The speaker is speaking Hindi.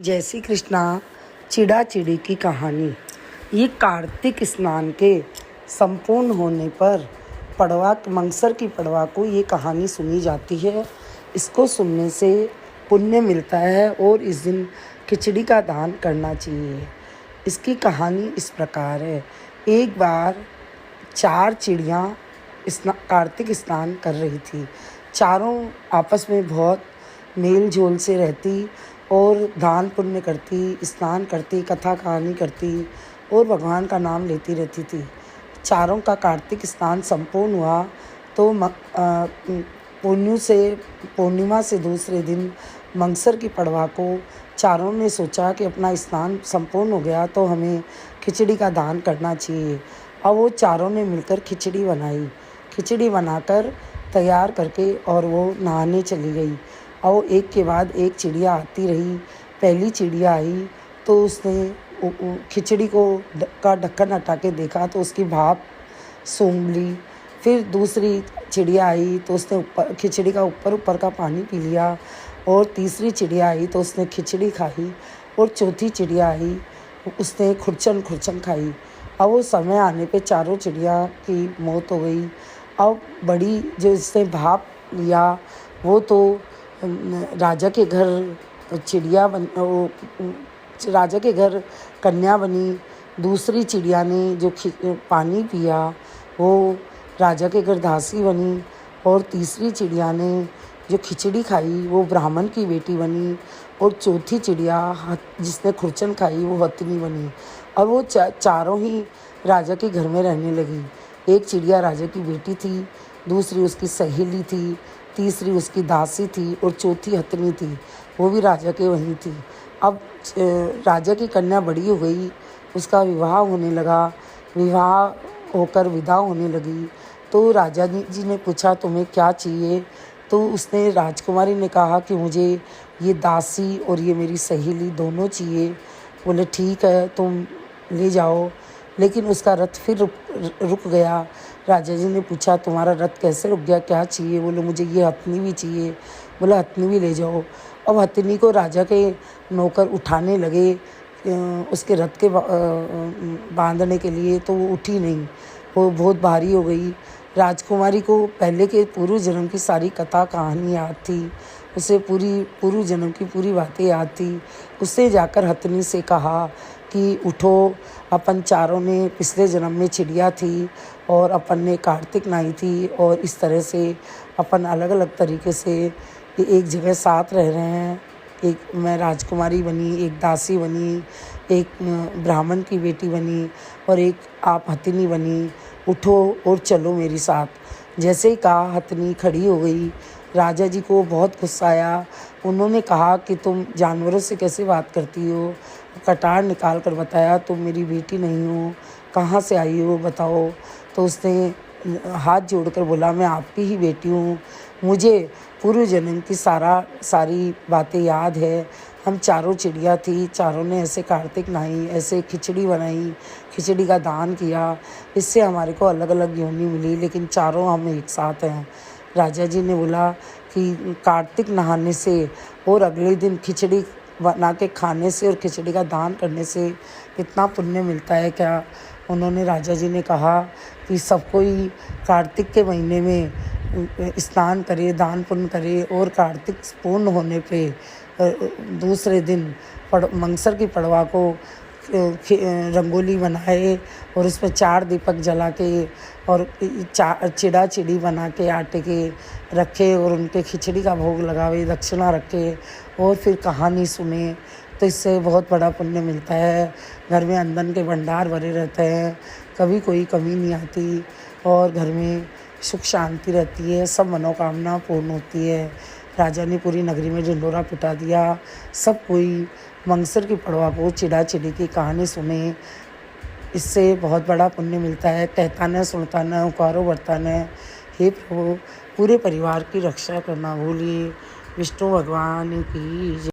जय श्री कृष्णा। चिड़ा चिड़ी की कहानी। ये कार्तिक स्नान के संपूर्ण होने पर पड़वा मंगसर की पड़वा को ये कहानी सुनी जाती है। इसको सुनने से पुण्य मिलता है और इस दिन खिचड़ी का दान करना चाहिए। इसकी कहानी इस प्रकार है। एक बार 4 चिड़ियाँ कार्तिक स्नान कर रही थी। चारों आपस में बहुत मेल जोल से रहती और दान पुण्य करती, स्नान करती, कथा कहानी करती और भगवान का नाम लेती रहती थी। चारों का कार्तिक स्नान संपूर्ण हुआ तो पूर्णिमा से दूसरे दिन मंगसर की पड़वा को चारों ने सोचा कि अपना स्नान संपूर्ण हो गया तो हमें खिचड़ी का दान करना चाहिए। अब वो चारों ने मिलकर खिचड़ी बनाई। खिचड़ी बनाकर तैयार करके और वो नहाने चली गई। और एक के बाद एक चिड़िया आती रही। पहली चिड़िया आई तो उसने खिचड़ी का ढक्कन हटा के देखा तो उसकी भाप सूंघ ली। फिर दूसरी चिड़िया आई तो उसने खिचड़ी का ऊपर का पानी पी लिया। और तीसरी चिड़िया आई तो उसने खिचड़ी खाई। और चौथी चिड़िया आई, उसने खुरचन खाई। अब वो समय आने पे चारों चिड़िया की मौत हो गई। अब बड़ी जो इसने भाप लिया वो तो राजा के घर राजा के घर कन्या बनी। दूसरी चिड़िया ने जो पानी पिया वो राजा के घर दासी बनी। और तीसरी चिड़िया ने जो खिचड़ी खाई वो ब्राह्मण की बेटी बनी। और चौथी चिड़िया जिसने खुरचन खाई वो हथिनी बनी। और वो चारों ही राजा के घर में रहने लगी। एक चिड़िया राजा की बेटी थी, दूसरी उसकी सहेली थी, तीसरी उसकी दासी थी और चौथी हथिनी थी, वो भी राजा के वहीं थी। अब राजा की कन्या बड़ी हो गई, उसका विवाह होने लगा। विवाह होकर विदा होने लगी तो राजा जी ने पूछा तुम्हें क्या चाहिए। तो उसने राजकुमारी ने कहा कि मुझे ये दासी और ये मेरी सहेली दोनों चाहिए। बोले ठीक है तुम ले जाओ। लेकिन उसका रथ फिर रुक गया। राजा जी ने पूछा तुम्हारा रथ कैसे रुक गया, क्या चाहिए। बोले मुझे ये हथनी भी चाहिए। बोला हथनी भी ले जाओ। अब हथनी को राजा के नौकर उठाने लगे उसके रथ के बांधने के लिए, तो वो उठी नहीं, वो बहुत भारी हो गई। राजकुमारी को पहले के पूर्व जन्म की सारी कथा कहानी याद थी। उसे पूर्व जन्म की पूरी बातें याद थी। उसने जाकर हथनी से कहा कि उठो, अपन चारों ने पिछले जन्म में चिड़िया थी और अपन ने कार्तिक नहाई थी और इस तरह से अपन अलग अलग तरीके से एक जगह साथ रह रहे हैं। एक मैं राजकुमारी बनी, एक दासी बनी, एक ब्राह्मण की बेटी बनी और एक आप हथिनी बनी। उठो और चलो मेरे साथ। जैसे ही कहा हथिनी खड़ी हो गई। राजा जी को बहुत गुस्सा आया। उन्होंने कहा कि तुम जानवरों से कैसे बात करती हो। कटार निकाल कर बताया तुम मेरी बेटी नहीं हो, कहाँ से आई हो बताओ। तो उसने हाथ जोड़कर बोला मैं आपकी ही बेटी हूँ, मुझे पूर्व जन्म की सारी बातें याद है। हम चारों चिड़िया थी, चारों ने ऐसे कार्तिक नहाई, ऐसे खिचड़ी बनाई, खिचड़ी का दान किया। इससे हमारे को अलग अलग योनि मिली लेकिन चारों हम एक साथ हैं। राजा जी ने बोला कि कार्तिक नहाने से और अगले दिन खिचड़ी बना के खाने से और खिचड़ी का दान करने से इतना पुण्य मिलता है क्या। उन्होंने राजा जी ने कहा कि सब कोई कार्तिक के महीने में स्नान करे, दान पुण्य करे और कार्तिक पूर्ण होने पे दूसरे दिन मंगसर की पड़वा को रंगोली बनाए और उसमें 4 दीपक जला के और चिड़ा चिड़ी बना के आटे के रखे और उनके खिचड़ी का भोग लगावे, दक्षिणा रखे और फिर कहानी सुने। तो इससे बहुत बड़ा पुण्य मिलता है। घर में अन्न के भंडार भरे रहते हैं, कभी कोई कमी नहीं आती और घर में सुख शांति रहती है, सब मनोकामना पूर्ण होती है। राजा ने पूरी नगरी में ढिंढोरा पिटा दिया। सब कोई मंगसर की पड़वा को चिड़ा चिड़ी की कहानी सुने। इससे बहुत बड़ा पुण्य मिलता है। कहता न सुनता न उकारो बरता न। हे प्रभु पूरे परिवार की रक्षा करना भूलिए। विष्णु भगवान की जय।